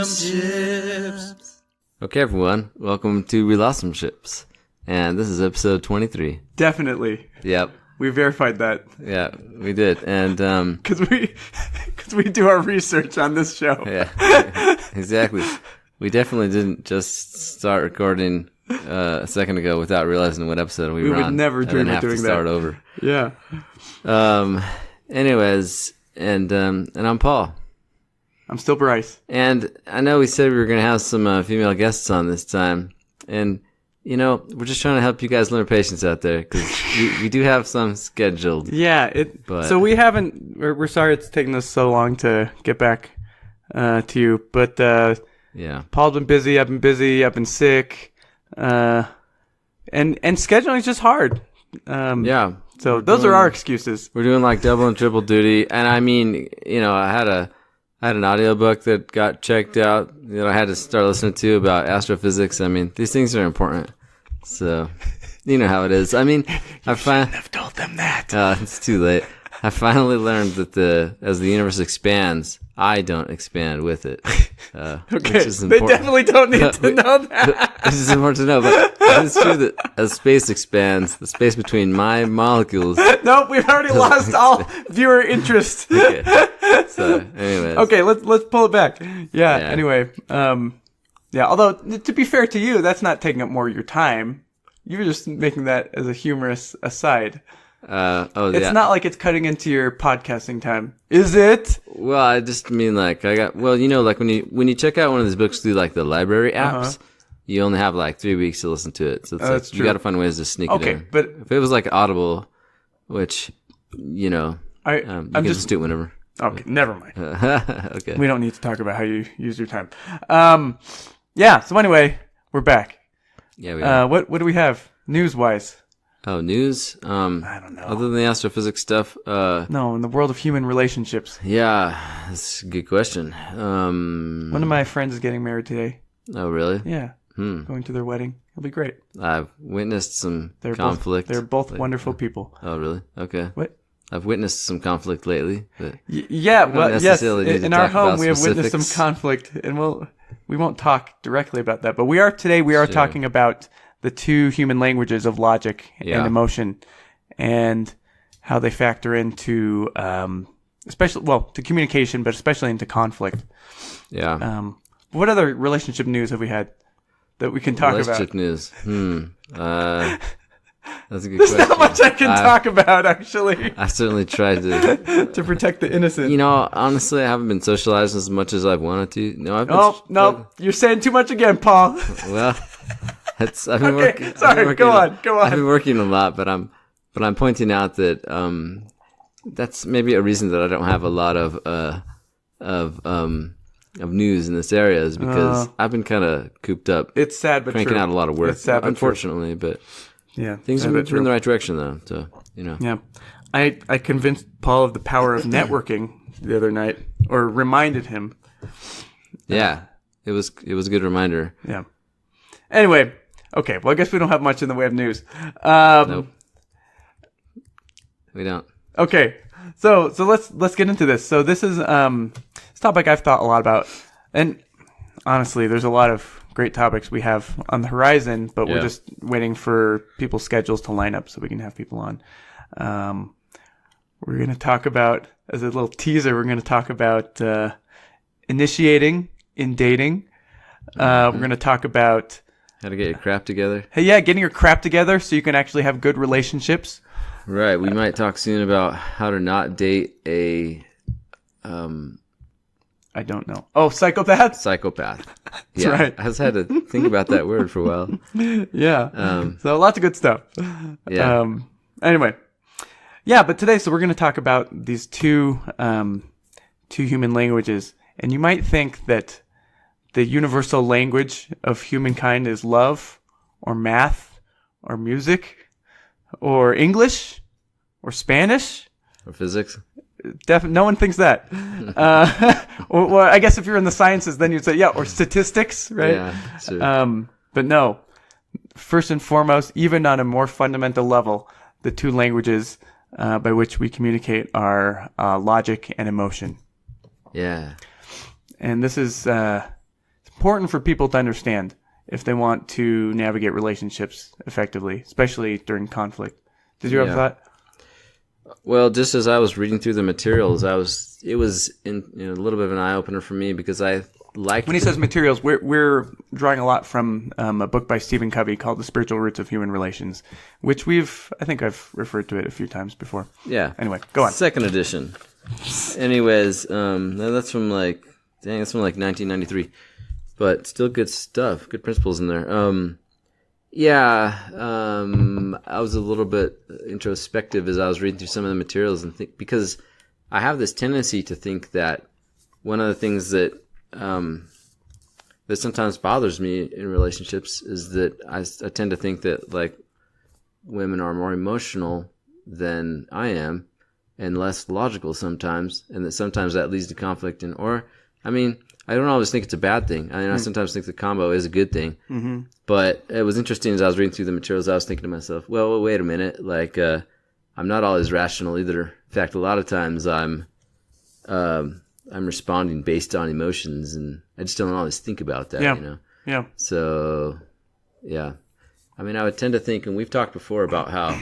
Relationships. Okay, everyone. Welcome to Relationships. And this is episode 23. Definitely. Yep. We verified that. Yeah, we did. And, Because we do our research on this show. yeah, exactly. We definitely didn't just start recording a second ago without realizing what episode we were on. We would never dream of doing that. And then have to start over. Yeah. Anyways, and I'm Paul. I'm still Bryce. And I know we said we were going to have some female guests on this time. And, you know, we're just trying to help you guys learn patience out there because we do have some scheduled. Yeah. So we haven't, we're sorry it's taken us so long to get back to you. But yeah, Paul's been busy. I've been busy. I've been sick. And scheduling is just hard. yeah. So those are our excuses. We're doing like double and triple duty. And I mean, you know, I had an audiobook that got checked out that I had to start listening to about astrophysics. I mean, these things are important. So, you know how it is. I mean, I shouldn't have told them that. It's too late. I finally learned that as the universe expands, I don't expand with it. Okay, which is they definitely don't need to know that. This is important to know, but it's true that as space expands, the space between my molecules... Nope, we've already lost all viewer interest. Okay. So, anyways. Okay, let's pull it back. Yeah. Anyway, yeah. Although to be fair to you, that's not taking up more of your time. You're just making that as a humorous aside. It's not like it's cutting into your podcasting time, is it? Well, I just mean like you know, like when you check out one of these books through like the library apps, you only have like 3 weeks to listen to it. So it's like you got to find ways to sneak it in. Okay, but if it was like Audible, which you know, you can just do it whenever. Okay, never mind. Okay, we don't need to talk about how you use your time. Yeah. So anyway, we're back. Yeah. We are. What do we have news wise? Oh, news? I don't know. Other than the astrophysics stuff? No, in the world of human relationships. Yeah, that's a good question. One of my friends is getting married today. Oh, really? Yeah. Going to their wedding. It'll be great. I've witnessed some conflict. They're both wonderful people. Oh, really? Okay. What? I've witnessed some conflict lately. But yeah, well, yes. In our home, we have specifics. witnessed some conflict, and we won't talk directly about that. But we are talking about the two human languages of logic and emotion, and how they factor into, to communication, but especially into conflict. Yeah. What other relationship news have we had that we can talk relationship about? News. That's a good There's question. not much I can talk about, actually. I certainly tried to to protect the innocent. You know, honestly, I haven't been socialized as much as I've wanted to. No, I've been. No, you're saying too much again, Paul. Well. I've been working. Sorry, go on. I've been working a lot, but I'm pointing out that that's maybe a reason that I don't have a lot of news in this area is because I've been kind of cooped up. It's sad, but cranking true. out a lot of work. It's sad, unfortunately, but yeah, things are moving in the right direction though. So you know. Yeah, I convinced Paul of the power of networking the other night, or reminded him. Yeah, it was a good reminder. Yeah. Anyway. Okay, well, I guess we don't have much in the way of news. Nope. We don't. Okay, so let's get into this. So this is this topic I've thought a lot about, and honestly, there's a lot of great topics we have on the horizon, but we're just waiting for people's schedules to line up so we can have people on. We're going to talk about, as a little teaser, we're going to talk about initiating in dating. We're going to talk about how to get your crap together. Hey, yeah, getting your crap together so you can actually have good relationships. Right. We might talk soon about how to not date a... I don't know. Oh, psychopath? Psychopath. That's right. I just had to think about that word for a while. Yeah. So lots of good stuff. Yeah. Anyway. Yeah, but today, so we're going to talk about these two human languages. And you might think that the universal language of humankind is love, or math, or music, or English, or Spanish, or physics. No one thinks that. Or I guess if you're in the sciences, then you'd say or statistics, right? Yeah, sure. But no. First and foremost, even on a more fundamental level, the two languages by which we communicate are logic and emotion. Yeah. And this is important for people to understand if they want to navigate relationships effectively, especially during conflict. Did you have a thought? Well, just as I was reading through the materials, it was a little bit of an eye opener for me because I like. When he says materials, we're drawing a lot from a book by Stephen Covey called "The Spiritual Roots of Human Relations," which I think I've referred to it a few times before. Yeah. Anyway, go on. Second edition. Anyways, that's from like 1993, but still good stuff, good principles in there. I was a little bit introspective as I was reading through some of the materials and because I have this tendency to think that one of the things that that sometimes bothers me in relationships is that I tend to think that like women are more emotional than I am and less logical sometimes, and that sometimes that leads to conflict I don't always think it's a bad thing. I sometimes think the combo is a good thing. Mm-hmm. But it was interesting as I was reading through the materials, I was thinking to myself, well, wait a minute. Like, I'm not always rational either. In fact, a lot of times I'm responding based on emotions, and I just don't always think about that, Yeah. So, yeah. I would tend to think, and we've talked before about how,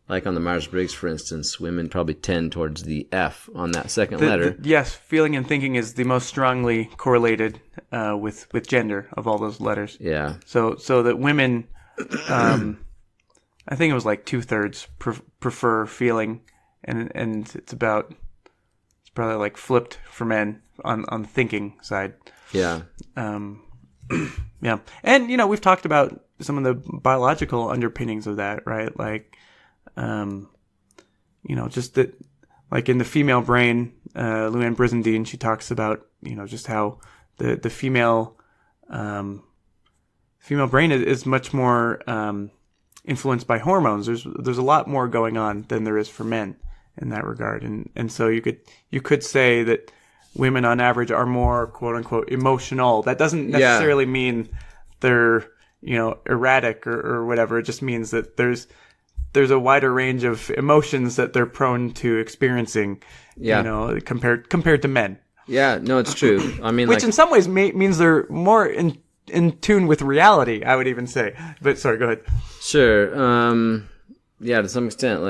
like on the Myers-Briggs, for instance, women probably tend towards the F on that second letter. Yes, feeling and thinking is the most strongly correlated with gender of all those letters. Yeah. So that women, I think it was like 2/3 prefer feeling, and it's probably like flipped for men on the thinking side. Yeah. Yeah, and we've talked about some of the biological underpinnings of that, right? Like. Just that, like in the female brain, Luann Brizendine, she talks about, just how the female brain is much more influenced by hormones. There's a lot more going on than there is for men in that regard, and so you could say that women on average are more quote unquote emotional. That doesn't necessarily mean they're erratic or whatever. It just means that there's a wider range of emotions that they're prone to experiencing, compared to men. Yeah, no, it's true. Which in some ways means they're more in tune with reality, I would even say. But sorry, go ahead. Sure. To some extent,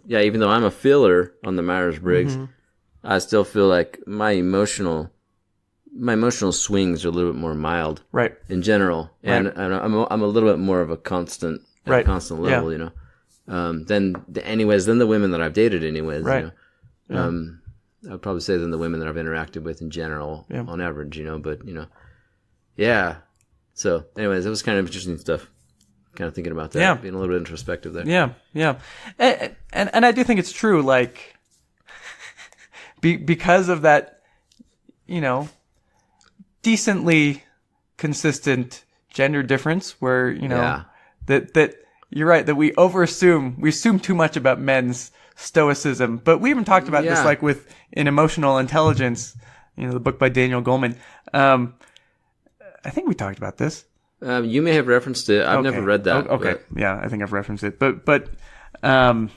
even though I'm a feeler on the Myers-Briggs, mm-hmm. I still feel like my emotional swings are a little bit more mild, right? In general, and right. I'm a little bit more of a constant, right. Constant level, than the women that I've dated, anyways. Right. I'd probably say than the women that I've interacted with in general, on average. Yeah. So, anyways, it was kind of interesting stuff. Kind of thinking about that, being a little bit introspective there. Yeah. And I do think it's true. Like, because of that, decently consistent gender difference, where that. You're right that we assume too much about men's stoicism, but we even talked about this like in Emotional Intelligence, the book by Daniel Goleman. I think we talked about this. You may have referenced it. I've never read that. Okay. But... Yeah, I think I've referenced it. But that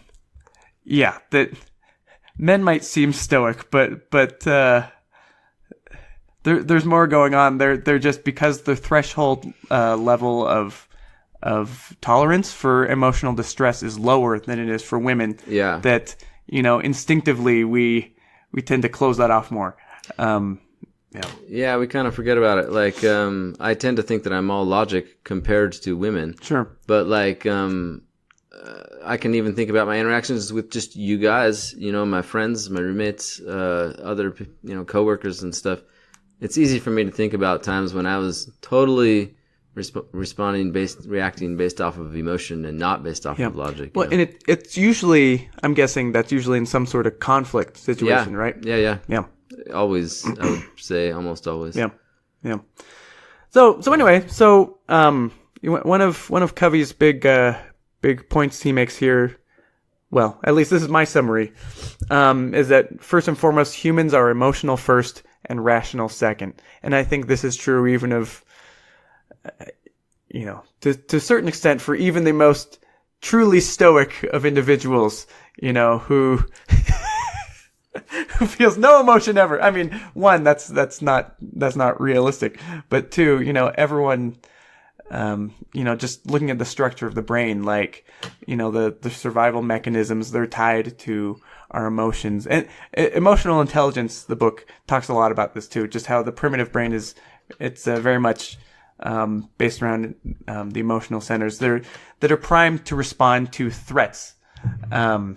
men might seem stoic, but there's more going on. They're just because the threshold level of tolerance for emotional distress is lower than it is for women. Yeah. That, instinctively we tend to close that off more. Yeah, we kind of forget about it. Like, I tend to think that I'm all logic compared to women. Sure. But like, I can even think about my interactions with just you guys, my friends, my roommates, other, coworkers and stuff. It's easy for me to think about times when I was totally reacting based off of emotion and not based off of logic. Well, and it's usually, I'm guessing that's usually in some sort of conflict situation, right? Yeah. Always, I would say, almost always. Yeah. So anyway, one of Covey's big points he makes here, well, at least this is my summary, is that first and foremost, humans are emotional first and rational second. And I think this is true even of, to a certain extent for even the most truly stoic of individuals, who who feels no emotion ever. I mean, one, that's not realistic. But two, everyone, just looking at the structure of the brain, like, the survival mechanisms, they're tied to our emotions. And emotional intelligence, the book talks a lot about this too, just how the primitive brain it's very much based around the emotional centers that are primed to respond to threats, so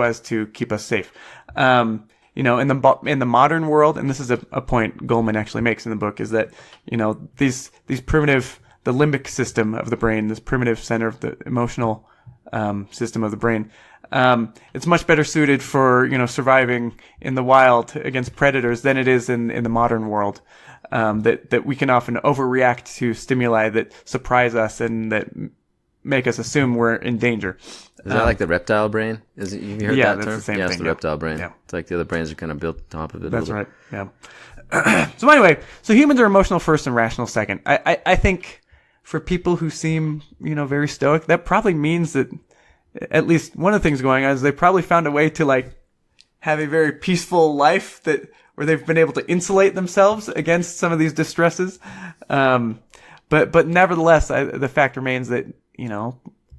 as to keep us safe. In the modern world, and this is a point Goleman actually makes in the book, is that these primitive, the limbic system of the brain, this primitive center of the emotional system of the brain, it's much better suited for surviving in the wild against predators than it is in the modern world. That we can often overreact to stimuli that surprise us and that make us assume we're in danger. Is that like the reptile brain? You heard yeah, that term? That's the same yeah, thing. It's the reptile brain. Yeah. It's like the other brains are kind of built on top of it. That's right. Yeah. So anyway, humans are emotional first and rational second. I think for people who seem, very stoic, that probably means that at least one of the things going on is they probably found a way to like have a very peaceful life where they've been able to insulate themselves against some of these distresses. But nevertheless, the fact remains that,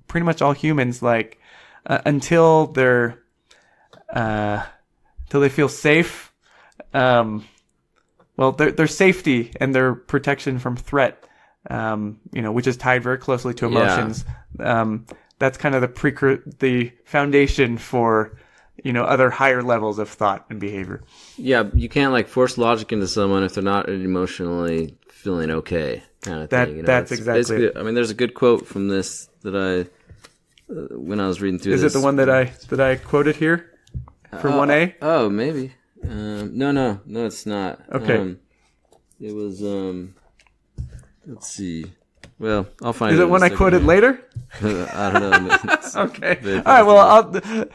pretty much all humans, like, until they feel safe, their safety and their protection from threat, which is tied very closely to emotions. Yeah. That's kind of the foundation for, other higher levels of thought and behavior. Yeah, you can't like force logic into someone if they're not emotionally feeling okay, kind of thing. That's exactly it. I mean, there's a good quote from this that when I was reading through this. Is it the one that I quoted here for 1A? Oh, maybe. No, it's not. Okay. It was, let's see. Well, I'll find it. Is it one I quoted later? I don't know. Okay. All right. Well,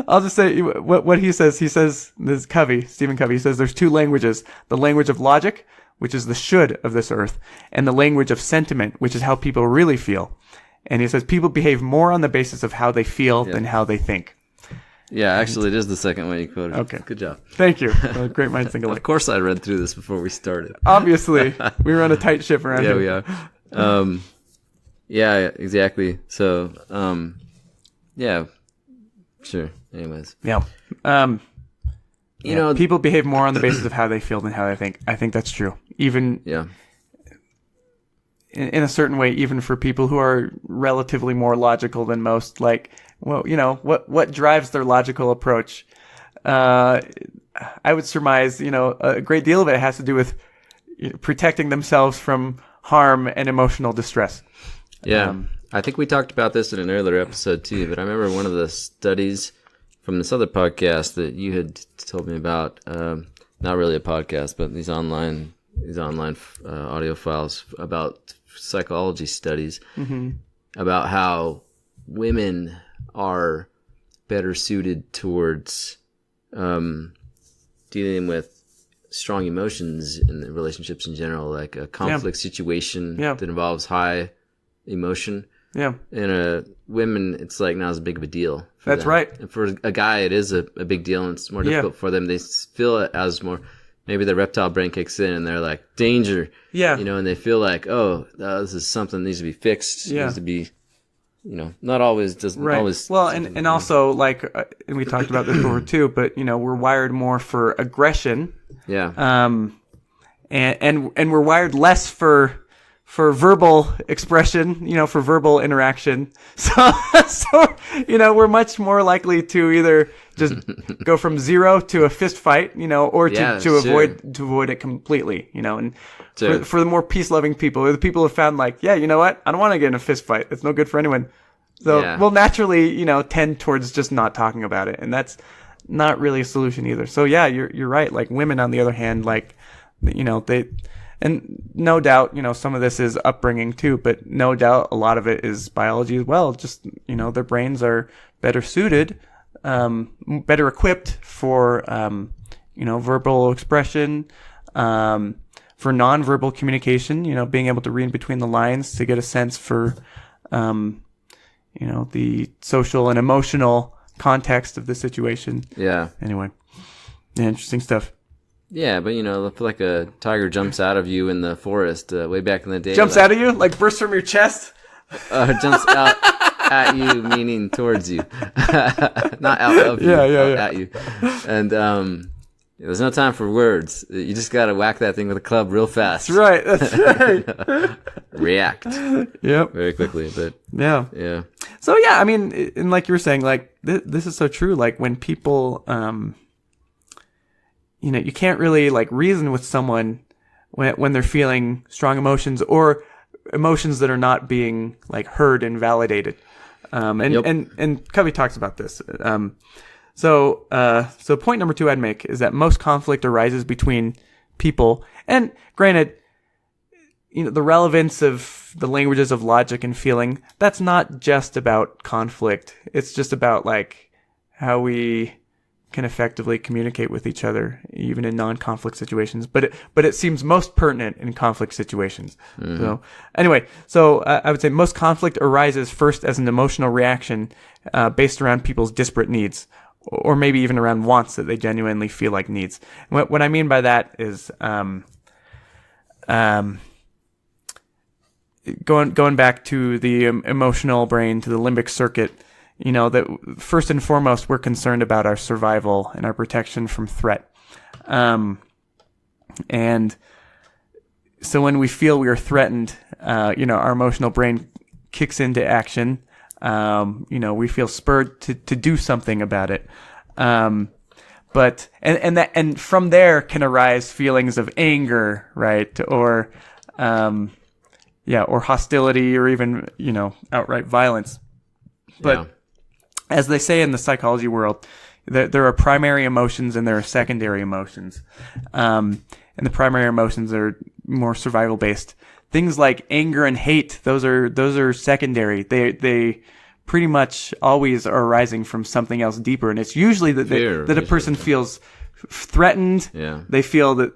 I'll just say what he says. He says, this is Covey, Stephen Covey. He says there's two languages: the language of logic, which is the should of this earth, and the language of sentiment, which is how people really feel. And he says people behave more on the basis of how they feel than how they think. Yeah, actually, it is the second one you quoted. Okay. Good job. Thank you. Great minds think alike. Of course, I read through this before we started. Obviously, we run a tight ship around here. Yeah, we are. Yeah, exactly. So, yeah, sure. Anyways. Yeah. People behave more on the basis of how they feel than how they think. I think that's true. Even in a certain way, even for people who are relatively more logical than most, like, well, what drives their logical approach? I would surmise, a great deal of it has to do with protecting themselves from harm and emotional distress. Yeah. I think we talked about this in an earlier episode too, but I remember one of the studies from this other podcast that you had told me about, not really a podcast, but these online audio files about psychology studies, about how women are better suited towards dealing with strong emotions in the relationships in general, like a conflict situation that involves high emotion. Yeah. And women, it's like not as big of a deal. That's them. Right. And for a guy, it is a big deal, and it's more difficult for them. They feel it as more, maybe the reptile brain kicks in and they're like, danger. Yeah. And they feel like, this is something that needs to be fixed. Yeah. It needs to be, not always, doesn't always. Well, and also, like, and we talked about this before too, but, we're wired more for aggression. Yeah. And we're wired less for verbal expression, for verbal interaction. So, we're much more likely to either just go from zero to a fist fight, or to avoid it completely, and for the more peace-loving people, or the people who found like, you know what? I don't want to get in a fist fight. It's no good for anyone. So we'll naturally, tend towards just not talking about it. And that's not really a solution either. So yeah, you're right. Like women, on the other hand, like, and no doubt, some of this is upbringing too, but no doubt a lot of it is biology as well. Just, their brains are better suited, better equipped for, verbal expression, for nonverbal communication, being able to read between the lines to get a sense for, the social and emotional context of the situation. Yeah. Anyway. Yeah, interesting stuff. Yeah, but if like a tiger jumps out of you in the forest way back in the day. Jumps out of you? Like bursts from your chest? Jumps out at you, meaning towards you. Not out of you, at you. And there's no time for words. You just got to whack that thing with a club real fast. That's right. React. Yep. Very quickly, but yeah. So yeah, I mean, and like you were saying, like this is so true. Like when people, you can't really like reason with someone when they're feeling strong emotions or emotions that are not being like heard and validated. And Covey talks about this. So point number 2 I'd make is that most conflict arises between people. And granted, the relevance of the languages of logic and feeling, that's not just about conflict. It's just about like how we can effectively communicate with each other, even in non-conflict situations. But it seems most pertinent in conflict situations. Mm-hmm. So anyway, I would say most conflict arises first as an emotional reaction based around people's disparate needs, or maybe even around wants that they genuinely feel like needs. What I mean by that is going back to the emotional brain, to the limbic circuit. That first and foremost, we're concerned about our survival and our protection from threat. And so when we feel we are threatened, our emotional brain kicks into action. We feel spurred to do something about it. But from there can arise feelings of anger, right? Or hostility, or even, outright violence. But as they say in the psychology world, there are primary emotions and there are secondary emotions. And the primary emotions are more survival based. Things like anger and hate, those are secondary. They pretty much always are arising from something else deeper. And it's usually that a person feels threatened. Yeah. They feel that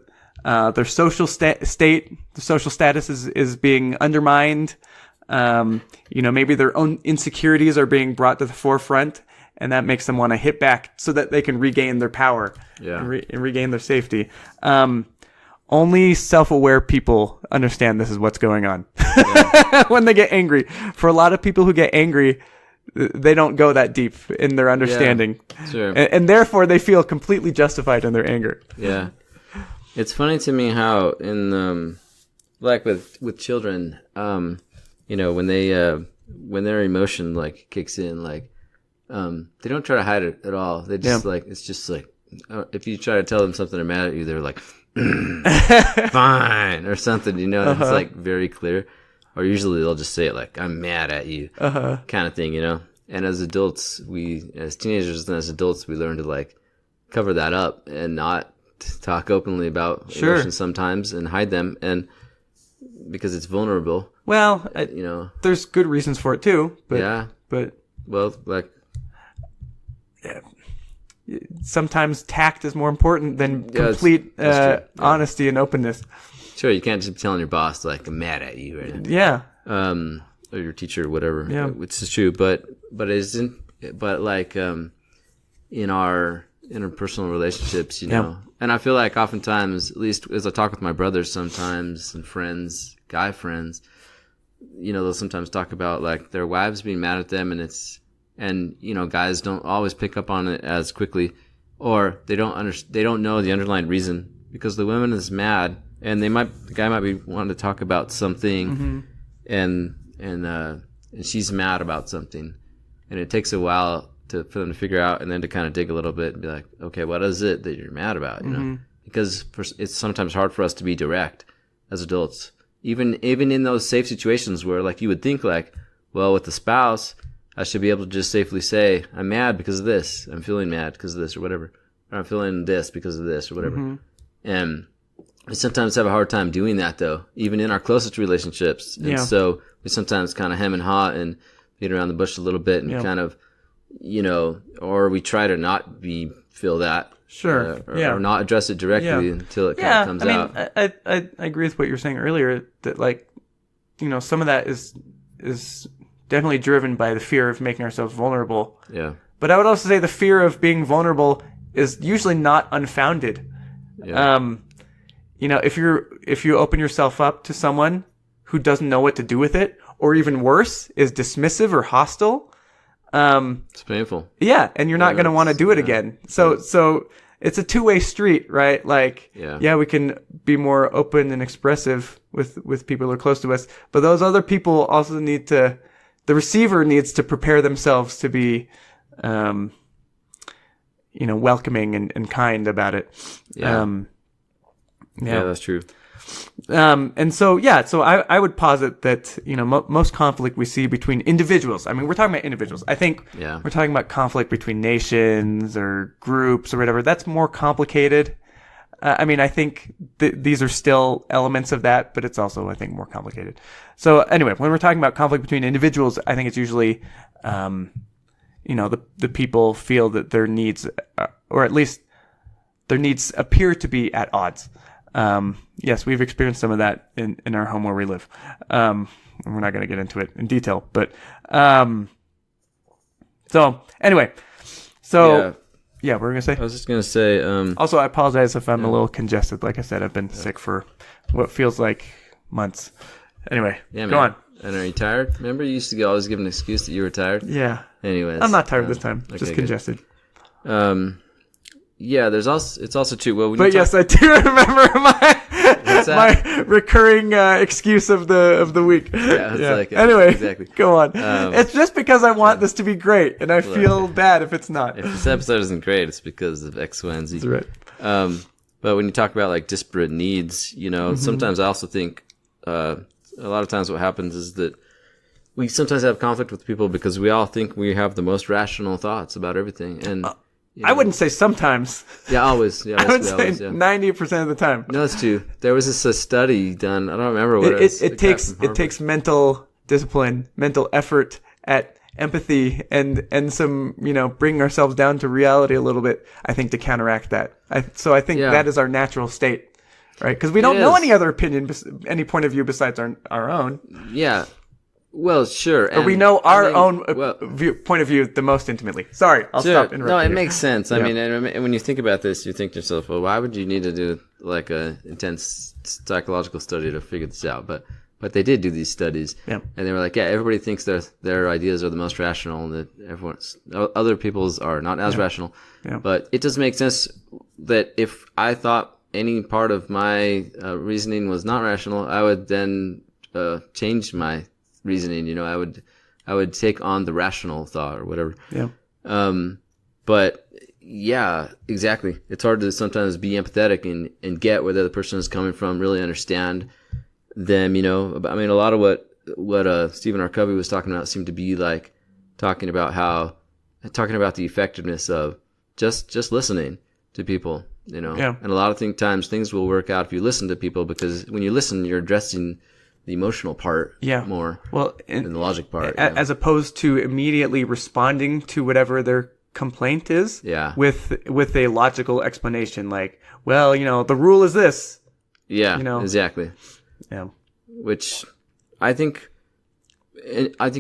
their social state, the social status is being undermined. Maybe their own insecurities are being brought to the forefront, and that makes them want to hit back so that they can regain their power and regain their safety. Only self-aware people understand this is what's going on when they get angry. For a lot of people who get angry, they don't go that deep in their understanding. Yeah, sure. And therefore they feel completely justified in their anger. Yeah. It's funny to me how in, like with children, when their emotion like kicks in, like they don't try to hide it at all. They just it's just like if you try to tell them something they're mad at you, they're like fine or something. It's like very clear. Or usually they'll just say it like I'm mad at you, kind of thing. And as adults, as teenagers and as adults, we learn to like cover that up and not talk openly about emotions sometimes and hide them, and because it's vulnerable. Well, there's good reasons for it too. Sometimes tact is more important than complete honesty and openness. Sure, you can't just be telling your boss like I'm mad at you, right? Yeah. Or your teacher, or whatever. Yeah. Which is true, but it isn't. But like in our interpersonal relationships, and I feel like oftentimes, at least as I talk with my brothers sometimes and friends, guy friends, they'll sometimes talk about like their wives being mad at them, and guys don't always pick up on it as quickly, or they don't know the underlying reason, because the woman is mad and the guy might be wanting to talk about something, and she's mad about something, and it takes a while for them to figure out, and then to kind of dig a little bit and be like, okay, what is it that you're mad about? Because it's sometimes hard for us to be direct as adults, even in those safe situations where like you would think like, well, with the spouse, I should be able to just safely say, I'm mad because of this. I'm feeling mad because of this, or whatever. Or I'm feeling this because of this, or whatever. And we sometimes have a hard time doing that, though, even in our closest relationships. And so we sometimes kind of hem and haw and beat around the bush a little bit, and kind of, or we try to not feel that. Sure. Or not address it directly until it kind of comes out. I agree with what you were saying earlier, that like, some of that is definitely driven by the fear of making ourselves vulnerable. Yeah. But I would also say the fear of being vulnerable is usually not unfounded. Yeah. If you open yourself up to someone who doesn't know what to do with it, or even worse, is dismissive or hostile, It's painful. yeah, and you're not going to want to do it again. So it's a two-way street, right? Like, yeah, we can be more open and expressive with people who are close to us, but those other people also the receiver needs to prepare themselves to be, welcoming and kind about it. Yeah, that's true. So I would posit that, most conflict we see between individuals. I mean, we're talking about individuals. I think we're talking about conflict between nations or groups or whatever. That's more complicated. I think these are still elements of that, but it's also, I think, more complicated. So anyway, when we're talking about conflict between individuals, I think it's usually, the people feel that their needs, or at least their needs appear to be at odds. Yes, we've experienced some of that in our home where we live. And we're not going to get into it in detail, but, so anyway, yeah, what were we going to say? I was just going to say, also, I apologize if I'm a little congested. Like I said, I've been sick for what feels like months. Anyway, go on. And are you tired? Remember, you used to always give an excuse that you were tired? Yeah. Anyways. I'm not tired this time. Okay, just congested. Yeah, it's also true. Well, I do remember my recurring excuse of the week. Yeah. Anyway, exactly. Go on. It's just because I want this to be great, and I feel bad if it's not. If this episode isn't great, it's because of X, Y, and Z. That's right. But when you talk about like disparate needs, sometimes I also think a lot of times what happens is that we sometimes have conflict with people because we all think we have the most rational thoughts about everything, and I wouldn't say sometimes. Yeah, always. Yeah, I would say 90% of the time. No, it's true. There was this study done. I don't remember what it takes mental discipline, mental effort at empathy, and some bringing ourselves down to reality a little bit. I think to counteract that. So I think that is our natural state, right? Because we don't know any other opinion, any point of view besides our own. Yeah. Well, sure. Or we know our own point of view the most intimately. Sorry, I'll stop interrupting. No, it makes sense. I mean, and when you think about this, you think to yourself, well, why would you need to do like a intense psychological study to figure this out? But they did do these studies, and they were like, everybody thinks their ideas are the most rational, and that other people's are not as rational. Yeah. But it does make sense that if I thought any part of my reasoning was not rational, I would then change my reasoning. I would take on the rational thought or whatever. Yeah. But yeah, exactly. It's hard to sometimes be empathetic and get where the other person is coming from, really understand them, I mean, a lot of what Stephen Covey was talking about seemed to be like talking about the effectiveness of just listening to people, and a lot of times things will work out if you listen to people, because when you listen, you're addressing the emotional part more than the logic part. As opposed to immediately responding to whatever their complaint is with a logical explanation, like, well, the rule is this. Yeah, exactly. Yeah. Which I think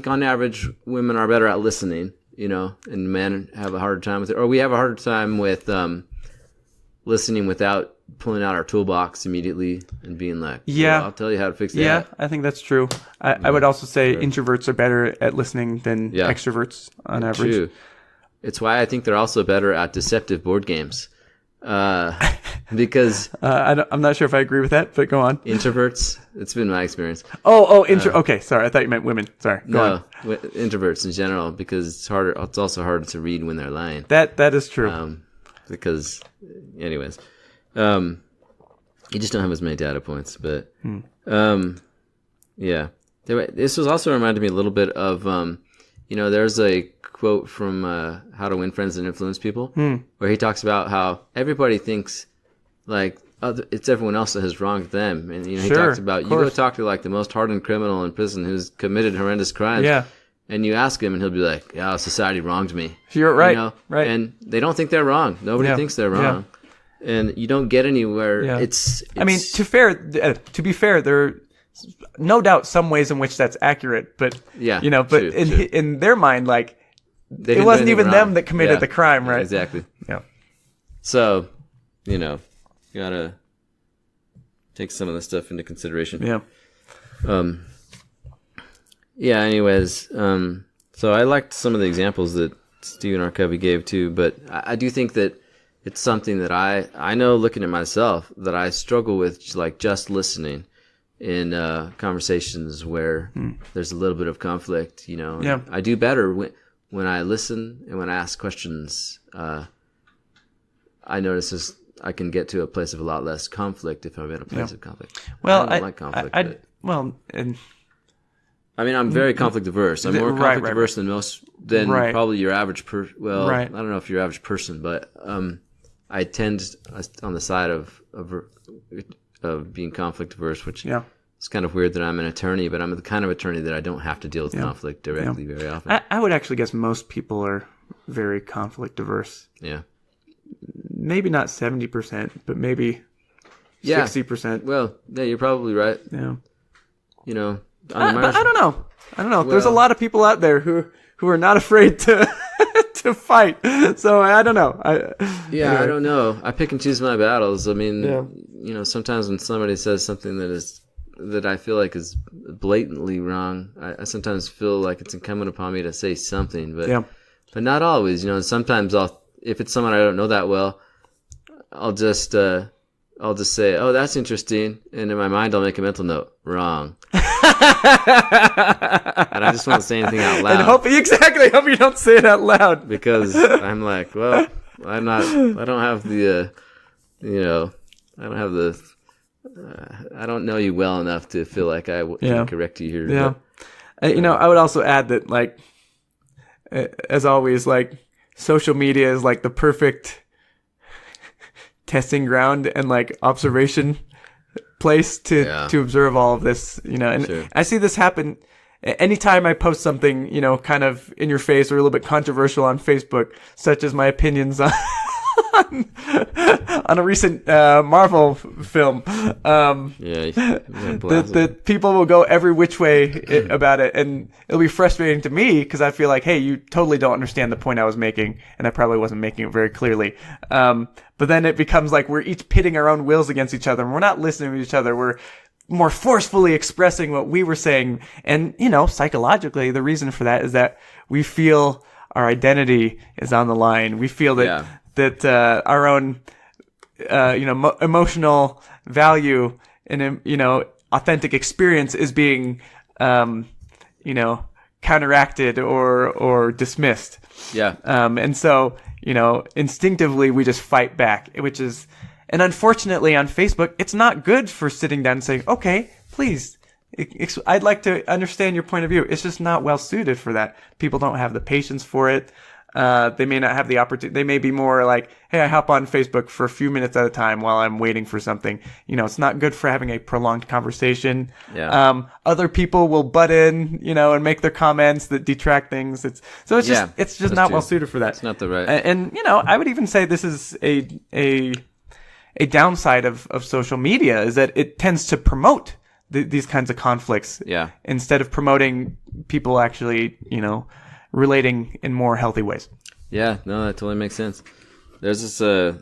on average, women are better at listening, and men have a harder time with it. Or we have a harder time with listening without pulling out our toolbox immediately and being like, I'll tell you how to fix that. Yeah, I think that's true. I would also say introverts are better at listening than extroverts on average. True. It's why I think they're also better at deceptive board games. Because I'm not sure if I agree with that, but go on. Introverts, it's been my experience. Okay, sorry, I thought you meant women. Sorry, go on. Introverts in general, because it's harder. It's also harder to read when they're lying. That is true. Because, anyways, you just don't have as many data points. But yeah, this was also reminded me a little bit of there's a quote from How to Win Friends and Influence People, where he talks about how everybody thinks like it's everyone else that has wronged them, and he talks about you go talk to like the most hardened criminal in prison who's committed horrendous crimes, and you ask him, and he'll be like, "Yeah, society wronged me." You're right, right, and they don't think they're wrong. Nobody thinks they're wrong, and you don't get anywhere. Yeah. It's I mean, to be fair, there. No doubt some ways in which that's accurate, but true. in their mind, like it wasn't even them that committed the crime, right? Exactly. Yeah. So, you know, you gotta take some of this stuff into consideration. Yeah. Yeah. Anyways, so I liked some of the examples that Stephen R. Covey gave too, but I do think that it's something that I know, looking at myself, that I struggle with, like just listening in conversations where there's a little bit of conflict. You know, Yeah. I do better when I listen and when I ask questions. I notice I can get to a place of a lot less conflict if I'm in a place of conflict. Well, I don't like conflict. and I mean, I'm very conflict averse. I'm more conflict averse than probably your average person. Well, I don't know if you're average person, but I tend on the side of being conflict averse, which it's kind of weird that I'm an attorney, but I'm the kind of attorney that I don't have to deal with conflict directly very often. I would actually guess most people are very conflict averse. Yeah. Maybe not 70%, but maybe 60%. Well, yeah, you're probably right. Yeah. You know, but I don't know. Well, there's a lot of people out there who are not afraid to to fight. So I don't know. Anyway. I don't know. I pick and choose my battles. I mean, you know, sometimes when somebody says something that I feel like is blatantly wrong, I sometimes feel like it's incumbent upon me to say something, but not always. You know, sometimes if it's someone I don't know that well, I'll just say, "Oh, that's interesting," and in my mind, I'll make a mental note. Wrong. And I just won't say anything out loud. And hope you don't say it out loud, because I'm like, well, I don't have the, I don't know you well enough to feel like I can correct you here. Yeah. But, I would also add that, like, as always, like, social media is like the perfect testing ground and like observation place to observe all of this, and Sure. I see this happen anytime I post something, kind of in your face or a little bit controversial on Facebook, such as my opinions on on a recent Marvel film. The people will go every which way about it, and it'll be frustrating to me because I feel like, hey, you totally don't understand the point I was making, and I probably wasn't making it very clearly. But then it becomes like we're each pitting our own wills against each other, and we're not listening to each other. We're more forcefully expressing what we were saying. And, psychologically, the reason for that is that we feel our identity is on the line. We feel that our own, emotional value and, authentic experience is being, counteracted or dismissed. Yeah. And so, instinctively we just fight back, and unfortunately on Facebook, it's not good for sitting down and saying, okay, please, I'd like to understand your point of view. It's just not well suited for that. People don't have the patience for it. They may not have the opportunity. They may be more like, hey, I hop on Facebook for a few minutes at a time while I'm waiting for something. It's not good for having a prolonged conversation. Yeah. Other people will butt in, and make their comments that detract things. It's just not well suited for that. It's not the right. And I would even say this is a downside of social media, is that it tends to promote these kinds of conflicts. Yeah. Instead of promoting people actually, relating in more healthy ways. Yeah, no, that totally makes sense. There's this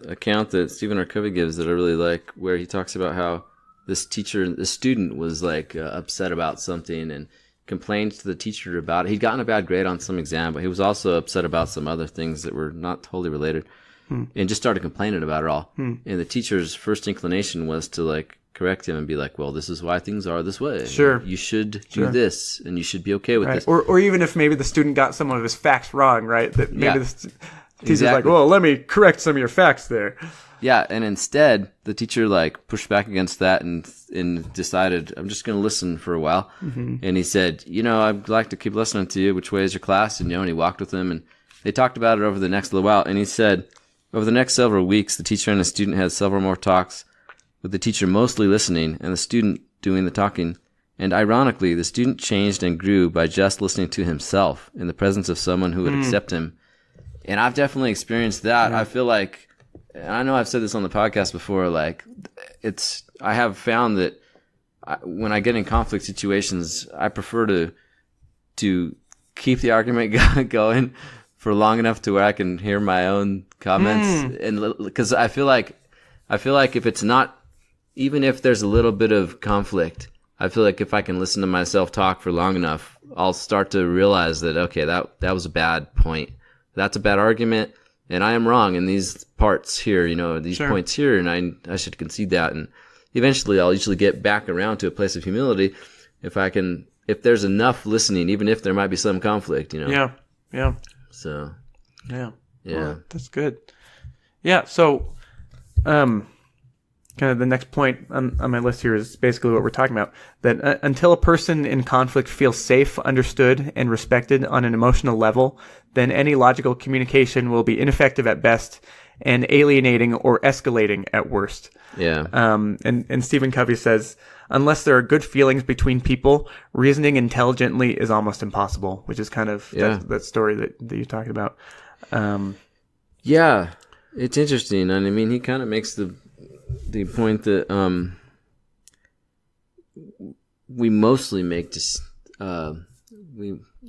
account that Stephen R. Covey gives that I really like, where he talks about how the student was like upset about something and complained to the teacher about it. He'd gotten a bad grade on some exam, but he was also upset about some other things that were not totally related, and just started complaining about it all. And the teacher's first inclination was to like correct him and be like, well, this is why things are this way. Sure. You should do this, and you should be okay with this. Or even if maybe the student got some of his facts wrong, right? That maybe the teacher's like, well, let me correct some of your facts there. Yeah, and instead, the teacher like pushed back against that and decided, I'm just going to listen for a while. Mm-hmm. And he said, I'd like to keep listening to you. Which way is your class? And, and he walked with him, and they talked about it over the next little while. And he said, over the next several weeks, the teacher and the student had several more talks, with the teacher mostly listening and the student doing the talking. And ironically, the student changed and grew by just listening to himself in the presence of someone who would accept him. And I've definitely experienced that. I feel like, and I know I've said this on the podcast before, like I have found that when I get in conflict situations, I prefer to keep the argument going for long enough to where I can hear my own comments, and because I feel like if it's not, even if there's a little bit of conflict, I feel like if I can listen to myself talk for long enough, I'll start to realize that, okay, that was a bad point. That's a bad argument, and I am wrong in these parts here, these points here, and I should concede that. And eventually I'll usually get back around to a place of humility if there's enough listening, even if there might be some conflict, Yeah. So, Yeah. yeah. Well, that's good. Yeah. So, kind of the next point on my list here is basically what we're talking about. That until a person in conflict feels safe, understood, and respected on an emotional level, then any logical communication will be ineffective at best and alienating or escalating at worst. Yeah. And Stephen Covey says, unless there are good feelings between people, reasoning intelligently is almost impossible, which is kind of that story that you're talking about. Yeah, it's interesting. And I mean, he kind of makes the point that we mostly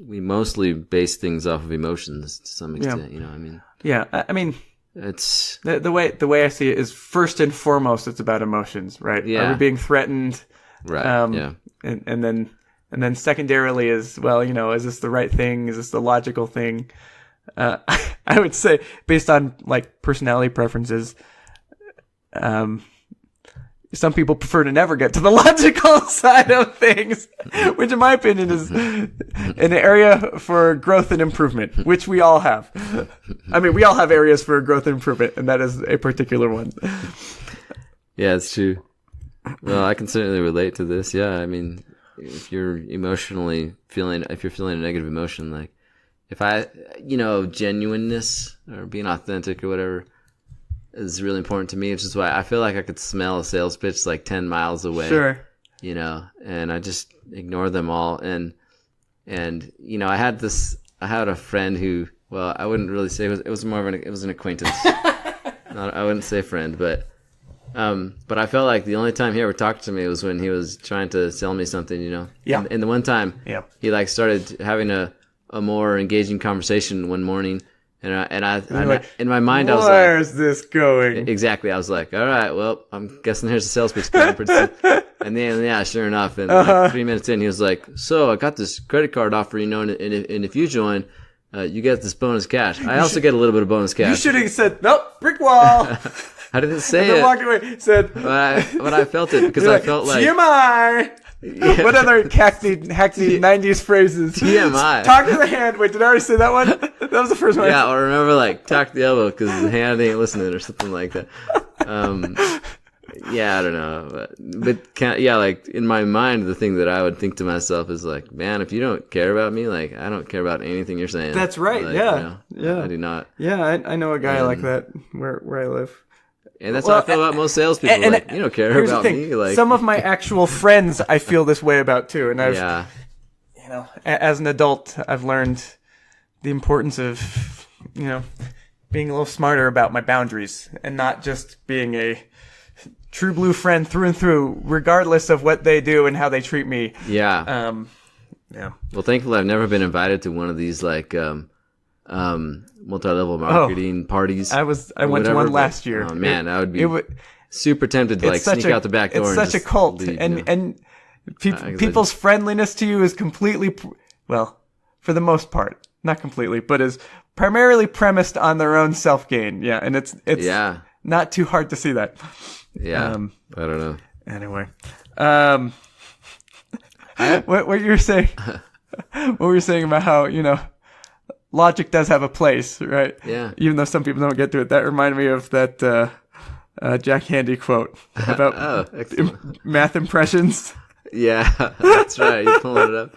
we mostly base things off of emotions to some extent. Yeah, I mean, it's the way I see it is, first and foremost, it's about emotions, right? Yeah. Are we being threatened? right. Yeah. And then secondarily is, well, is this the right thing? Is this the logical thing? I would say, based on like personality preferences, some people prefer to never get to the logical side of things, which in my opinion is an area for growth and improvement, which we all have. I mean, we all have areas for growth and improvement, and that is a particular one. Yeah, it's true. Well, I can certainly relate to this. Yeah, I mean, if you're feeling a negative emotion, like if genuineness or being authentic or whatever is really important to me, which is why I feel like I could smell a sales pitch like 10 miles away. Sure. And I just ignore them all. And I had a friend who, well, I wouldn't really say it was more of it was an acquaintance. I wouldn't say friend, but I felt like the only time he ever talked to me was when he was trying to sell me something, Yeah. And the one time he like started having a more engaging conversation one morning. And I in my mind, I was like, where's this going? Exactly. I was like, all right, well, I'm guessing here's a sales pitch coming pretty soon. And then, yeah, sure enough. And like 3 minutes in, he was like, so I got this credit card offer, and if you join, you get this bonus cash. I also get a little bit of bonus cash. You should have said, nope, brick wall. I didn't say and it. Walked away. Said, but I felt it because I felt like TMI. Yeah. What other hackneyed 90s phrases? TMI. Talk to the hand. Wait, did I already say that one? That was the first one. Yeah, or remember like talk to the elbow because the hand ain't listening or something like that. Yeah, I don't know, but like in my mind, the thing that I would think to myself is like, man, if you don't care about me, like I don't care about anything you're saying. That's right. Like, yeah, I do not. Yeah, I know a guy like that where I live. And that's how I feel about most salespeople. Like, you don't care about me. Like some of my actual friends, I feel this way about too. And I've, as an adult, I've learned the importance of, being a little smarter about my boundaries and not just being a true blue friend through and through, regardless of what they do and how they treat me. Yeah. Yeah. Well, thankfully, I've never been invited to one of these like multi-level marketing parties. I went to one last year. Oh man, I would be super tempted to like sneak out the back door. It's such a cult, leave, and people's friendliness to you is completely, well, for the most part, not completely, but is primarily premised on their own self-gain. Yeah, and it's not too hard to see that. Yeah, I don't know. Anyway, what you were saying? What were you saying about how logic does have a place, right? Yeah. Even though some people don't get to it. That reminded me of that Jack Handy quote about math impressions. Yeah, that's right. You're pulling it up.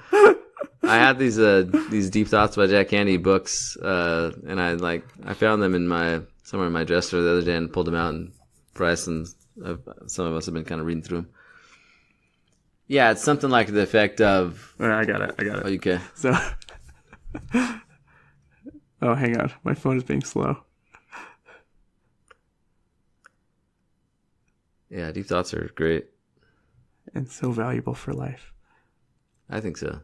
I had these deep thoughts by Jack Handy books, and I found them somewhere in my dresser the other day and pulled them out, and Bryce and some of us have been kind of reading through them. Yeah, it's something like the effect of. I got it. Oh, okay. So. Oh, hang on. My phone is being slow. Yeah, deep thoughts are great. And so valuable for life. I think so.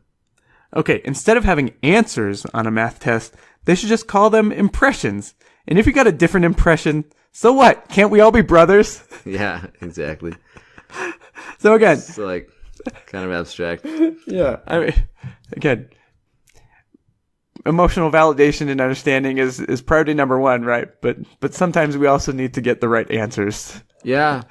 Okay, instead of having answers on a math test, They should just call them impressions. And if you got a different impression, so what? Can't we all be brothers? Yeah, exactly. So again, It's like kind of abstract. yeah, I mean, again, emotional validation and understanding is priority number one, right? But sometimes we also need to get the right answers. Yeah,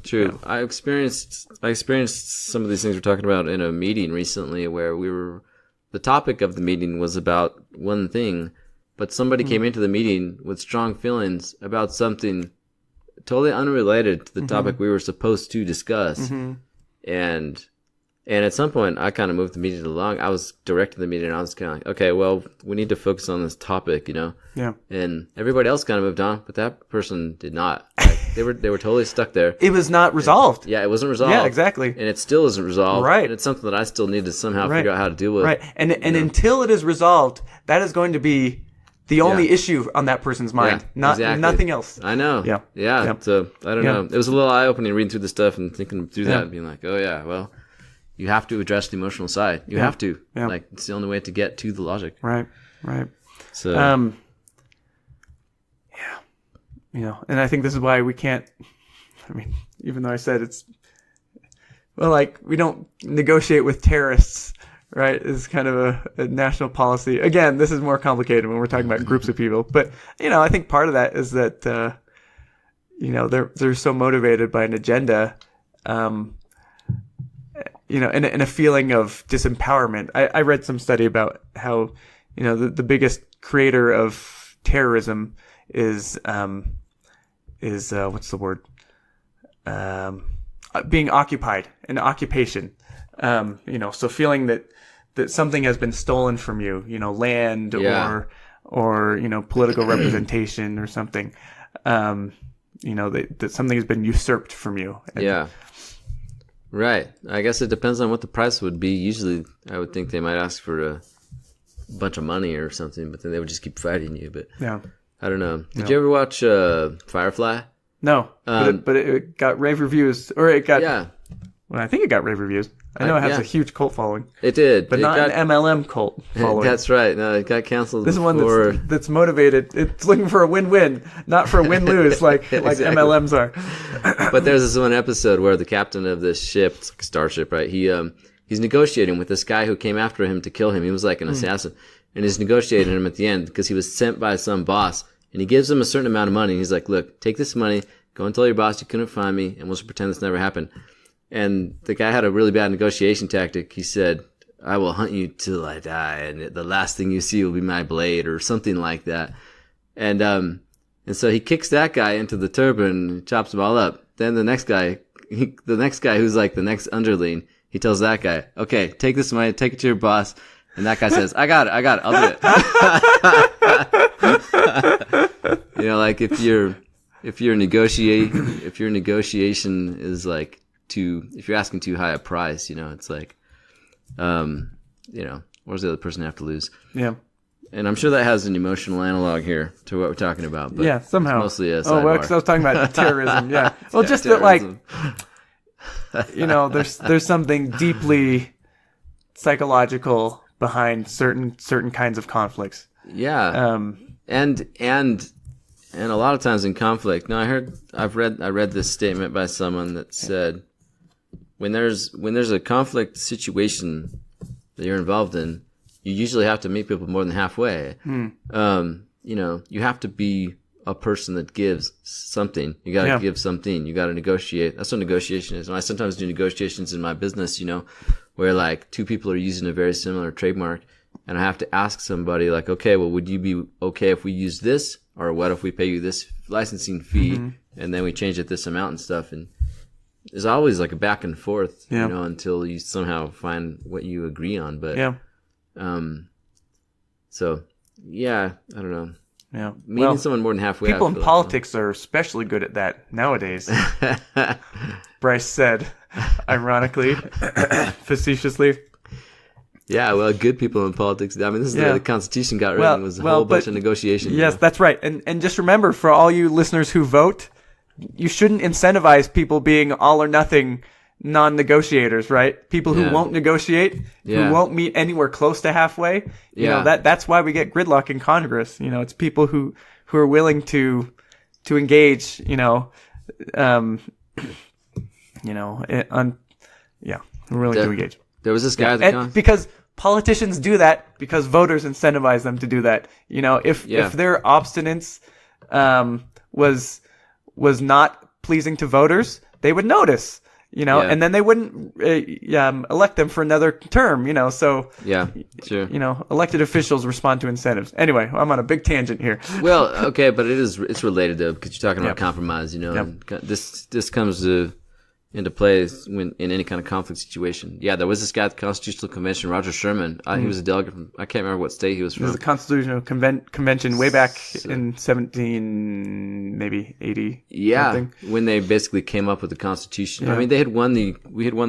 true. Yeah. I experienced some of these things we're talking about in a meeting recently where the topic of the meeting was about one thing, but somebody came into the meeting with strong feelings about something totally unrelated to the topic we were supposed to discuss. And at some point, I kind of moved the meeting along. I was directing the meeting, and I was kind of like, okay, well, we need to focus on this topic, Yeah. And everybody else kind of moved on, but that person did not. Like, they were totally stuck there. It was not resolved. Yeah, it wasn't resolved. Yeah, exactly. And it still isn't resolved. Right. And it's something that I still need to somehow figure out how to deal with. Right. And until it is resolved, that is going to be the only issue on that person's mind. Nothing else. I know. Yeah. Yeah. Yeah. So I don't know. It was a little eye-opening reading through this stuff and thinking through that and being like, oh yeah, well, you have to address the emotional side. You have to. Yeah. Like, it's the only way to get to the logic. Right. So, and I think this is why we can't, I mean, even though I said we don't negotiate with terrorists, right? It's kind of a national policy. Again, this is more complicated when we're talking about groups of people. But, I think part of that is that, they're so motivated by an agenda, and a feeling of disempowerment. I read some study about how, the biggest creator of terrorism is what's the word? Being occupied, an occupation. So feeling that something has been stolen from you, land or political representation or something. That something has been usurped from you. Yeah. Right. I guess it depends on what the price would be. Usually, I would think they might ask for a bunch of money or something, but then they would just keep fighting you. But yeah, I don't know. Did you ever watch Firefly? No, but it got rave reviews, or it got. Yeah. Well, I think it got rave reviews. I know it has a huge cult following. It did, but not an MLM cult following. That's right. No, it got canceled. This is one that's motivated. It's looking for a win-win, not for a win-lose like exactly. MLMs are. But there's this one episode where the captain of this ship, it's like a starship, right? He's negotiating with this guy who came after him to kill him. He was like an assassin, and he's negotiating him at the end because he was sent by some boss, and he gives him a certain amount of money. And he's like, "Look, take this money, go and tell your boss you couldn't find me, and we'll just pretend this never happened." And the guy had a really bad negotiation tactic. He said, "I will hunt you till I die, and the last thing you see will be my blade," or something like that. And so he kicks that guy into the turbine and chops them all up. Then the next guy who's like the next underling, he tells that guy, "Okay, take this money, take it to your boss." And that guy says, I got it, I'll do it. Like if your negotiation is like, if you're asking too high a price, it's like, what does the other person have to lose? Yeah. And I'm sure that has an emotional analog here to what we're talking about. But yeah, somehow. It's mostly a sidebar. Oh, well, because I was talking about terrorism. Yeah. Well, just terrorism. That there's something deeply psychological behind certain kinds of conflicts. Yeah. And a lot of times in conflict. Now I read this statement by someone that said, when there's a conflict situation that you're involved in, you usually have to meet people more than halfway. You have to be a person that gives something. You got to give something. You got to negotiate. That's what negotiation is. And I sometimes do negotiations in my business, where like two people are using a very similar trademark, and I have to ask somebody like, okay, well, would you be okay if we use this? Or what if we pay you this licensing fee and then we change it this amount and stuff? And there's always like a back and forth, until you somehow find what you agree on. But, so yeah, I don't know. Yeah. Meeting someone more than halfway. People in politics are especially good at that nowadays. Bryce said, ironically, facetiously. Yeah, well, good people in politics. I mean, this is the way the Constitution got written, was a whole bunch of negotiation. Yes, that's right. And just remember, for all you listeners who vote, you shouldn't incentivize people being all or nothing non-negotiators, right? People who Yeah. won't negotiate, Yeah. who won't meet anywhere close to halfway. You know, that's why we get gridlock in Congress. You know, it's people who are willing to engage, we're willing to engage. There was this guy that And because politicians do that because voters incentivize them to do that. You know, if their obstinance was not pleasing to voters, they would notice. You know, and then they wouldn't elect them for another term. You know, so sure. You know, elected officials respond to incentives. Anyway, I'm on a big tangent here. Well, okay, but it's related though, because you're talking about compromise. You know, and this comes into play when in any kind of conflict situation. Yeah, there was this guy at the Constitutional Convention, Roger Sherman. He was a delegate from, I can't remember what state he was from. It was the Constitutional Convention way back in 1780. Yeah, something. when they basically came up with the Constitution. I mean, we had won the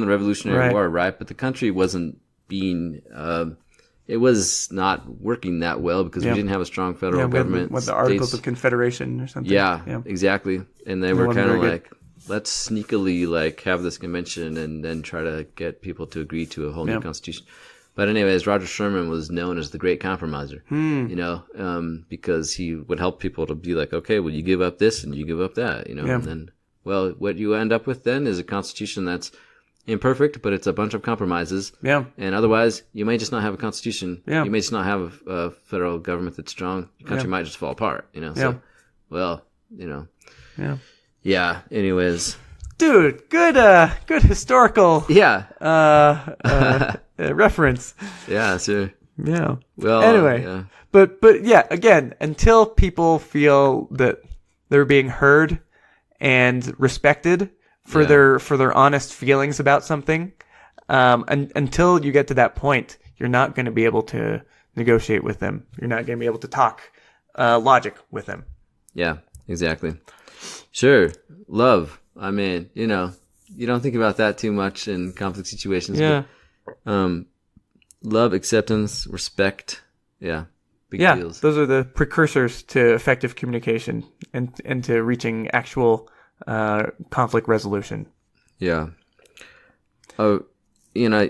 Revolutionary War, right? But the country wasn't being, it was not working that well because we didn't have a strong federal government. With the Articles of Confederation or something. Yeah, exactly. And they were kind of like, let's sneakily have this convention and then try to get people to agree to a whole new constitution. But anyways, Roger Sherman was known as the great compromiser, you know, because he would help people to be like, okay, well, you give up this and you give up that, you know, and then, well, what you end up with then is a constitution that's imperfect, but it's a bunch of compromises. Yeah. And otherwise, you may just not have a constitution. Yeah. You may just not have a federal government that's strong. Your country might just fall apart, you know. So, well, you know. Yeah. Yeah. Anyways, dude, good historical. Reference. Yeah. Sure. Yeah. Well. Anyway, but yeah, again, until people feel that they're being heard and respected for their honest feelings about something, until you get to that point, you're not going to be able to negotiate with them. You're not going to be able to talk logic with them. Yeah. Exactly. Sure. Love. I mean, you know, you don't think about that too much in conflict situations. Yeah. But, love, acceptance, respect. Yeah. Big deals. Those are the precursors to effective communication and to reaching actual conflict resolution. Yeah. Oh, you know,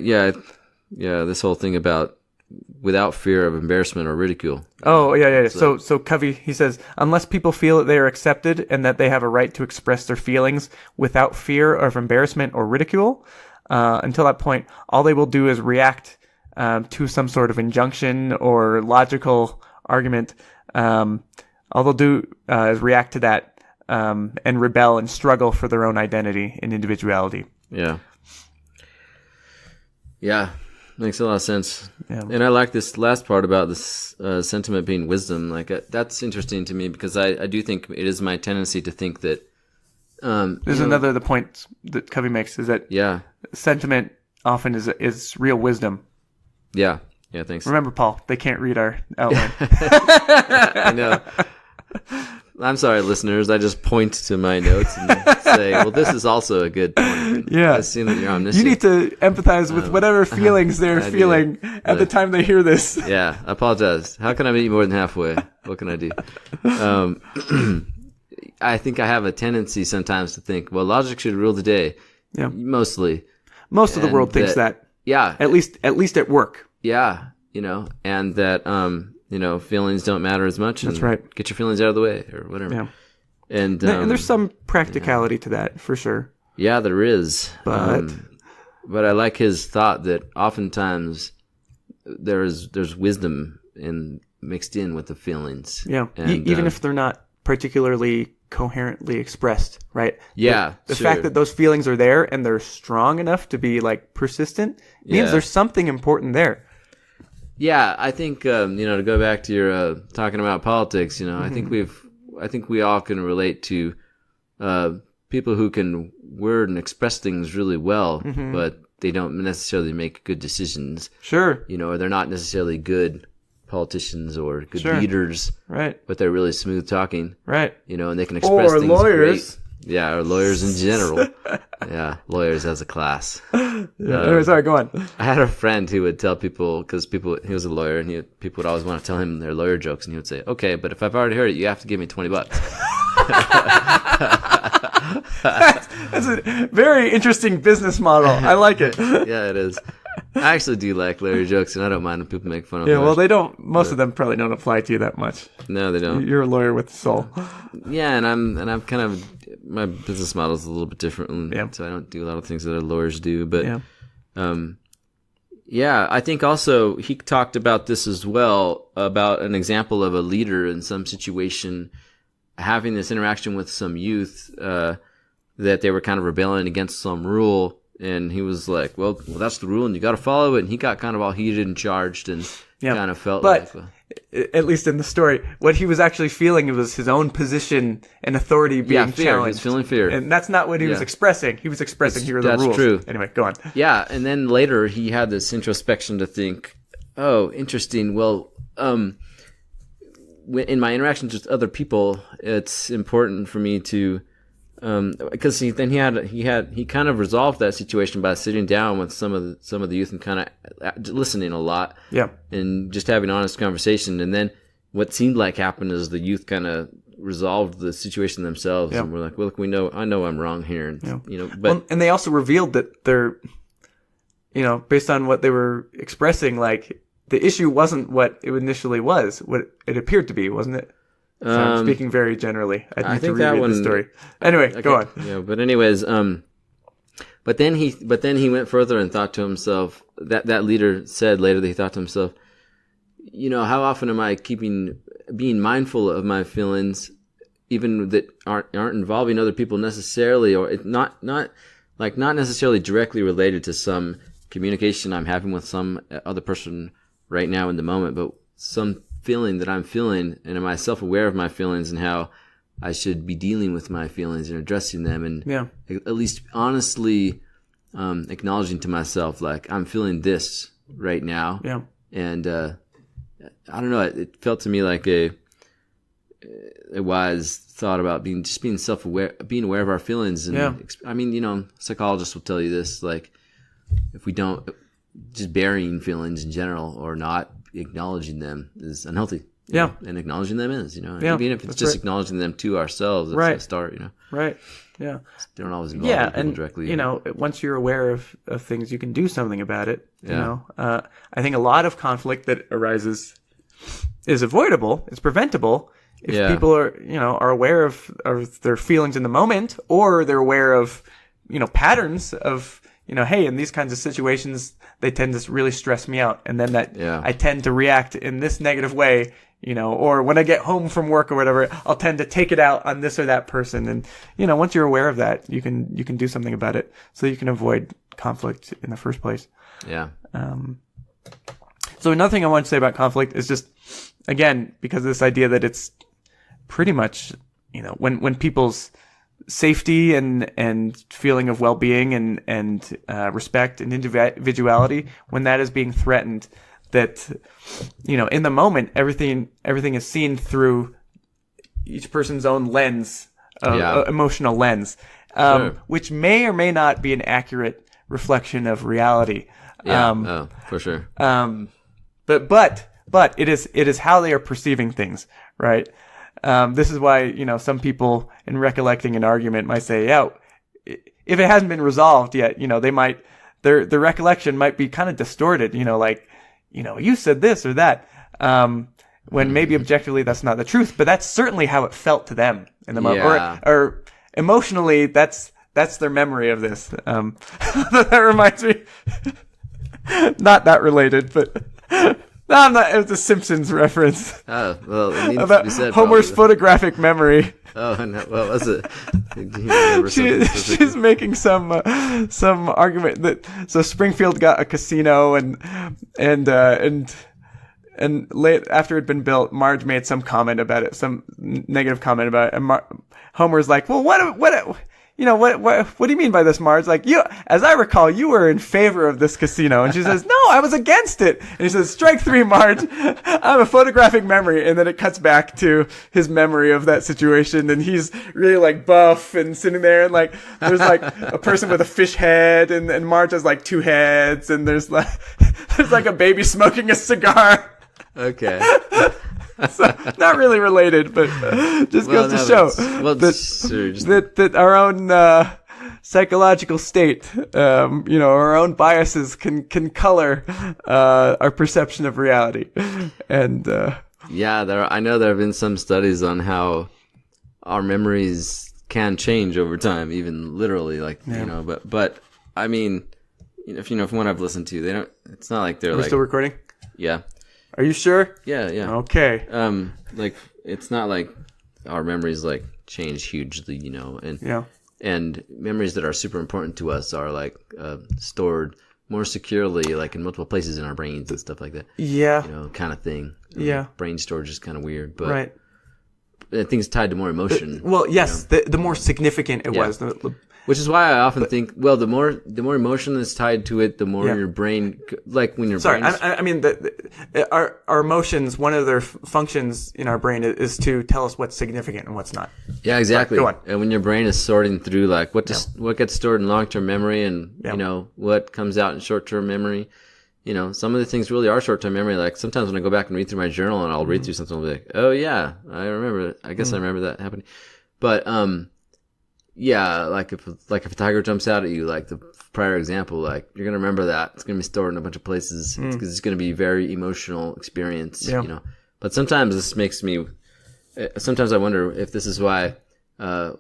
this whole thing about without fear of embarrassment or ridicule. Oh, yeah. So Covey, he says, unless people feel that they are accepted and that they have a right to express their feelings without fear of embarrassment or ridicule, until that point, all they will do is react to some sort of injunction or logical argument. All they'll do is react to that and rebel and struggle for their own identity and individuality. Yeah. Yeah. Makes a lot of sense. Yeah. And I like this last part about this sentiment being wisdom. That's interesting to me because I do think it is my tendency to think that there's another of the points that Covey makes is that sentiment often is real wisdom. Yeah. Yeah, thanks. Remember, Paul, they can't read our outline. I know. I'm sorry, listeners. I just point to my notes and say, well, this is also a good point. Yeah. I assume that you're omniscient. You need to empathize with whatever feelings they're feeling at the time they hear this. Yeah, I apologize. How can I meet you more than halfway? What can I do? I think I have a tendency sometimes to think, well, logic should rule the day. Yeah. Mostly. Most of the world thinks that. Yeah. At least at work. Yeah. You know, and that, you know, feelings don't matter as much. That's right. Get your feelings out of the way or whatever. Yeah. And there's some practicality to that for sure. Yeah, there is. But I like his thought that oftentimes there's wisdom mixed in with the feelings. Yeah. And, even if they're not particularly coherently expressed, right? Yeah. The fact that those feelings are there and they're strong enough to be persistent means there's something important there. Yeah, I think you know, to go back to your talking about politics, you know, I think we all can relate to people who can word and express things really well, but they don't necessarily make good decisions. Sure. You know, or they're not necessarily good politicians or good leaders. Right. But they're really smooth talking. Right. You know, and they can express things lawyers. Great. Yeah, or lawyers in general. Yeah, lawyers as a class. Sorry, go on. I had a friend who would tell people, because he was a lawyer, and people would always want to tell him their lawyer jokes, and he would say, okay, but if I've already heard it, you have to give me $20. That's a very interesting business model. I like it. Yeah, it is. I actually do like Larry jokes, and I don't mind when people make fun of them. Yeah, well, they don't. Most of them probably don't apply to you that much. No, they don't. You're a lawyer with soul. Yeah, and I'm kind of, my business model is a little bit different, so I don't do a lot of things that lawyers do. But yeah, I think also he talked about this as well, about an example of a leader in some situation having this interaction with some youth that they were kind of rebelling against some rule. And he was like, well, that's the rule and you got to follow it. And he got kind of all heated and charged and kind of felt but at least in the story, what he was actually feeling was his own position and authority being fear. challenged. He was feeling fear. And that's not what he was expressing. He was expressing here are the rules. That's true. Anyway, go on. Yeah. And then later he had this introspection to think, oh, interesting. Well, in my interactions with other people, it's important for me to, because he kind of resolved that situation by sitting down with some of the youth and kind of listening a lot, and just having honest conversation. And then what seemed like happened is the youth kind of resolved the situation themselves, and we're like, well, look, I know I'm wrong here, and but and they also revealed that they're, based on what they were expressing, like the issue wasn't what it initially was, what it appeared to be, wasn't it? So I'm speaking very generally. I think to reread the story. Anyway, go on. Yeah, but anyways, but then he went further and thought to himself, that leader said later that he thought to himself, how often am I being mindful of my feelings, even that aren't involving other people necessarily, or not necessarily directly related to some communication I'm having with some other person right now in the moment, but some feeling that I'm feeling, and am I self-aware of my feelings and how I should be dealing with my feelings and addressing them, and at least honestly acknowledging to myself, like, I'm feeling this right now. Yeah. And I don't know, it felt to me like a wise thought about being self-aware, being aware of our feelings. And I mean, psychologists will tell you this, like, if we don't, just burying feelings in general or not acknowledging them is unhealthy. And acknowledging them is, even if it's just acknowledging them to ourselves, it's a start, Right. Yeah. They don't always involve people directly. Once you're aware of things, you can do something about it. I think a lot of conflict that arises is avoidable. It's preventable if people are aware of their feelings in the moment, or they're aware of, patterns of, hey, in these kinds of situations, they tend to really stress me out. And then I tend to react in this negative way, or when I get home from work or whatever, I'll tend to take it out on this or that person. And, once you're aware of that, you can do something about it so you can avoid conflict in the first place. Yeah. So another thing I want to say about conflict is just, again, because of this idea that it's pretty much, when people's safety and feeling of well-being and respect and individuality, when that is being threatened, that in the moment everything is seen through each person's own lens, emotional lens, which may or may not be an accurate reflection of reality. For sure. But it is how they are perceiving things, right? This is why, some people in recollecting an argument might say, if it hasn't been resolved yet, they might, their recollection might be kind of distorted, you said this or that, when maybe objectively that's not the truth, but that's certainly how it felt to them in the moment, or emotionally, that's their memory of this. That reminds me, not that related, but no, I'm not. It was a Simpsons reference. Oh, well, it needs about to be said. Homer's photographic memory. Oh, no, what was it? She's making some argument that so Springfield got a casino and late after it had been built, Marge made some comment about it, some negative comment about it, and Homer's like, well, what do you mean by this, Marge? Like, as I recall, you were in favor of this casino. And she says, no, I was against it. And he says, strike three, Marge. I have a photographic memory. And then it cuts back to his memory of that situation. And he's really like buff and sitting there. And like, there's like a person with a fish head. And Marge has like two heads. And there's like a baby smoking a cigar. Okay. So, not really related, but just goes to show that our own psychological state, our own biases can color our perception of reality. And I know there have been some studies on how our memories can change over time, even literally, but I mean, from what I've listened to, they don't. It's not like they're we're still recording. Yeah. Are you sure? Yeah. Okay. It's not like our memories change hugely, and memories that are super important to us are stored more securely, in multiple places in our brains and stuff like that. Yeah. Kind of thing. Yeah. Brain storage is kind of weird, but right. I think it's tied to more emotion. Well, yes, the more significant it was. Which is why I often think, the more emotion that's tied to it, the more your brain, when your Sorry, brain. I mean, our emotions, one of their functions in our brain is to tell us what's significant and what's not. Yeah, exactly. Go on. And when your brain is sorting through, what gets stored in long-term memory and, what comes out in short-term memory, some of the things really are short-term memory. Sometimes when I go back and read through my journal and I'll read through something, I'll be like, oh yeah, I remember it. I guess I remember that happening. But, yeah, if a tiger jumps out at you, the prior example, you're going to remember that. It's going to be stored in a bunch of places because it's going to be a very emotional experience, But sometimes this makes me, sometimes I wonder if this is why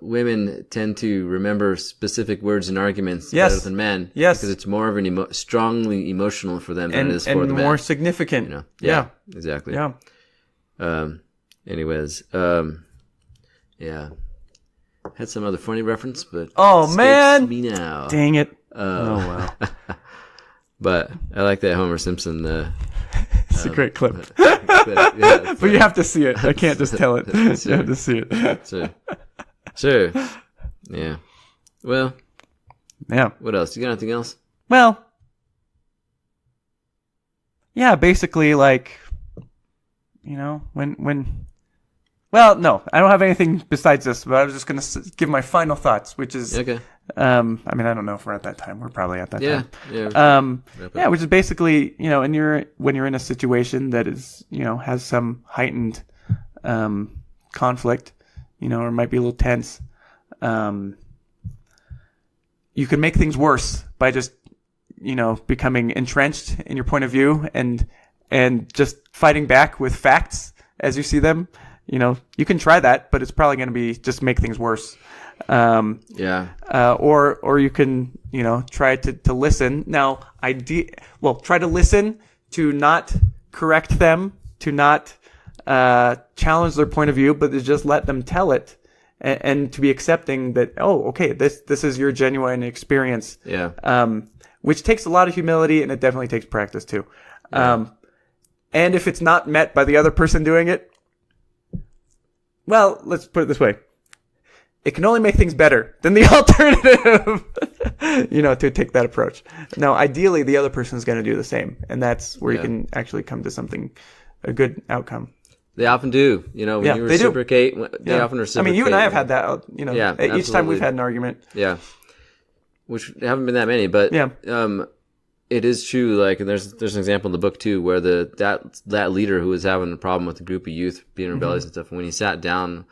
women tend to remember specific words and arguments better than men. Yes. Because it's more of an strongly emotional for them than it is for the men. And more significant. Yeah. Exactly. Yeah. Anyways, yeah. Had some other funny reference, but man, me now. Dang it! Oh wow! But I like that Homer Simpson. It's a great clip. But you have to see it. I can't just tell it. You have to see it. Sure. Yeah. Well. Yeah. What else? You got anything else? Well. Yeah. Basically, when. Well, no, I don't have anything besides this, but I was just going to give my final thoughts, which is, okay. I mean, I don't know if we're at that time. We're probably at that time. Yeah. Which is basically, when you're in a situation that is, has some heightened, conflict, or might be a little tense, you can make things worse by just, becoming entrenched in your point of view and just fighting back with facts as you see them. You can try that, but it's probably going to be just make things worse. Or you can, try to listen. Now, try to listen to not correct them, to not challenge their point of view, but to just let them tell it and to be accepting that, oh, okay, this is your genuine experience. Yeah. Which takes a lot of humility, and it definitely takes practice too. Yeah. And if it's not met by the other person doing it, well, let's put it this way. It can only make things better than the alternative, to take that approach. Now, ideally, the other person is going to do the same. And that's where you can actually come to a good outcome. They often do. When you reciprocate, they often reciprocate. I mean, you and I have had that, each time we've had an argument. Yeah. Which haven't been that many, but it is true. And there's an example in the book too, where that leader who was having a problem with a group of youth being rebellious and stuff, and when he sat down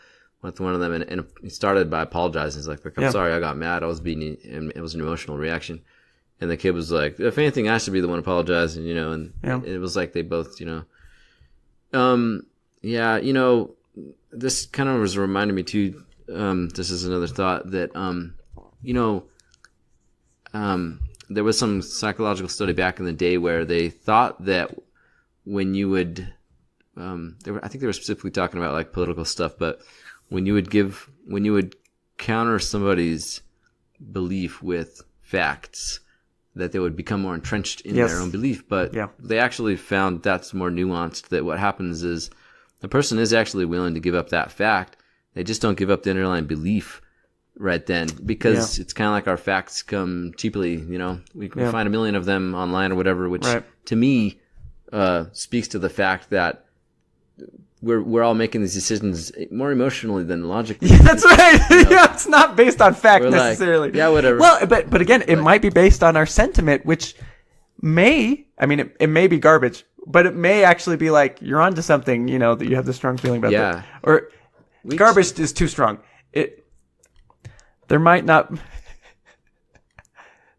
with one of them and he started by apologizing, he's like, I'm sorry, I got mad, I was beating you, and it was an emotional reaction. And the kid was like, if anything, I should be the one apologizing, and it was like they both, this kind of was reminding me too, this is another thought that, there was some psychological study back in the day where they thought that when you would, I think they were specifically talking about political stuff, but when you would counter somebody's belief with facts, that they would become more entrenched in their own belief. But they actually found that's more nuanced, that what happens is the person is actually willing to give up that fact. They just don't give up the underlying belief right then, because it's kind of like our facts come cheaply. We can find a million of them online or whatever, which to me speaks to the fact that we're all making these decisions more emotionally than logically. Yeah, that's right. It's not based on fact necessarily. Whatever. Well, but again, it might be based on our sentiment, which it may be garbage, but it may actually be like you're onto something, that you have this strong feeling about Yeah. that. Or garbage is too strong.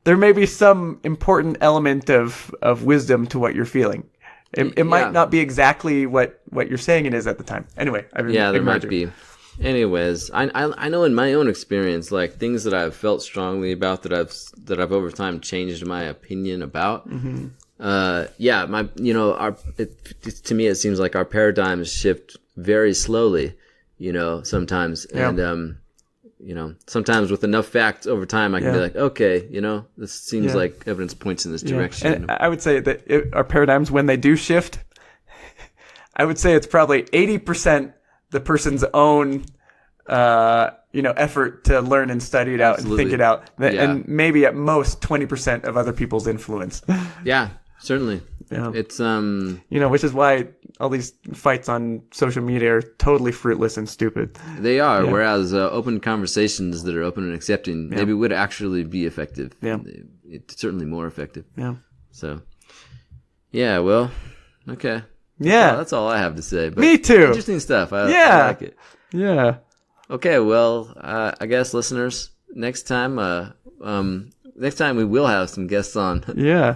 There may be some important element of wisdom to what you're feeling. It might not be exactly what you're saying it is at the time. Anyway, there might be. Anyways, I know in my own experience, like things that I've felt strongly about that I've over time changed my opinion about. Mm-hmm. To me it seems like our paradigms shift very slowly, sometimes, and sometimes with enough facts over time, I can be like, okay, this seems like evidence points in this direction. And I would say that our paradigms, when they do shift, I would say it's probably 80% the person's own, effort to learn and study it out and think it out. And maybe at most 20% of other people's influence. Yeah, certainly. Yeah. It's, which is why all these fights on social media are totally fruitless and stupid. They are, whereas open conversations that are open and accepting maybe would actually be effective. Yeah. It's certainly more effective. Yeah. So, well, okay. Yeah. That's all I have to say. But me too. Interesting stuff. I like it. Yeah. Okay, well, I guess listeners, next time we will have some guests on. Yeah.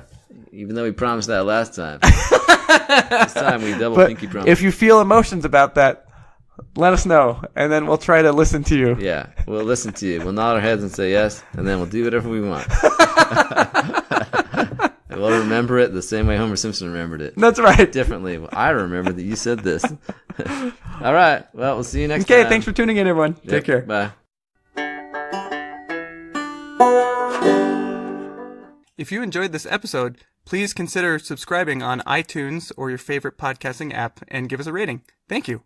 Even though we promised that last time. This time we double pinky promise. If you feel emotions about that, let us know, and then we'll try to listen to you. Yeah, we'll listen to you. We'll nod our heads and say yes, and then we'll do whatever we want. And we'll remember it the same way Homer Simpson remembered it. That's right. Differently. Well, I remember that you said this. All right. Well, we'll see you next time. Okay, thanks for tuning in, everyone. Take care. Bye. If you enjoyed this episode, please consider subscribing on iTunes or your favorite podcasting app and give us a rating. Thank you.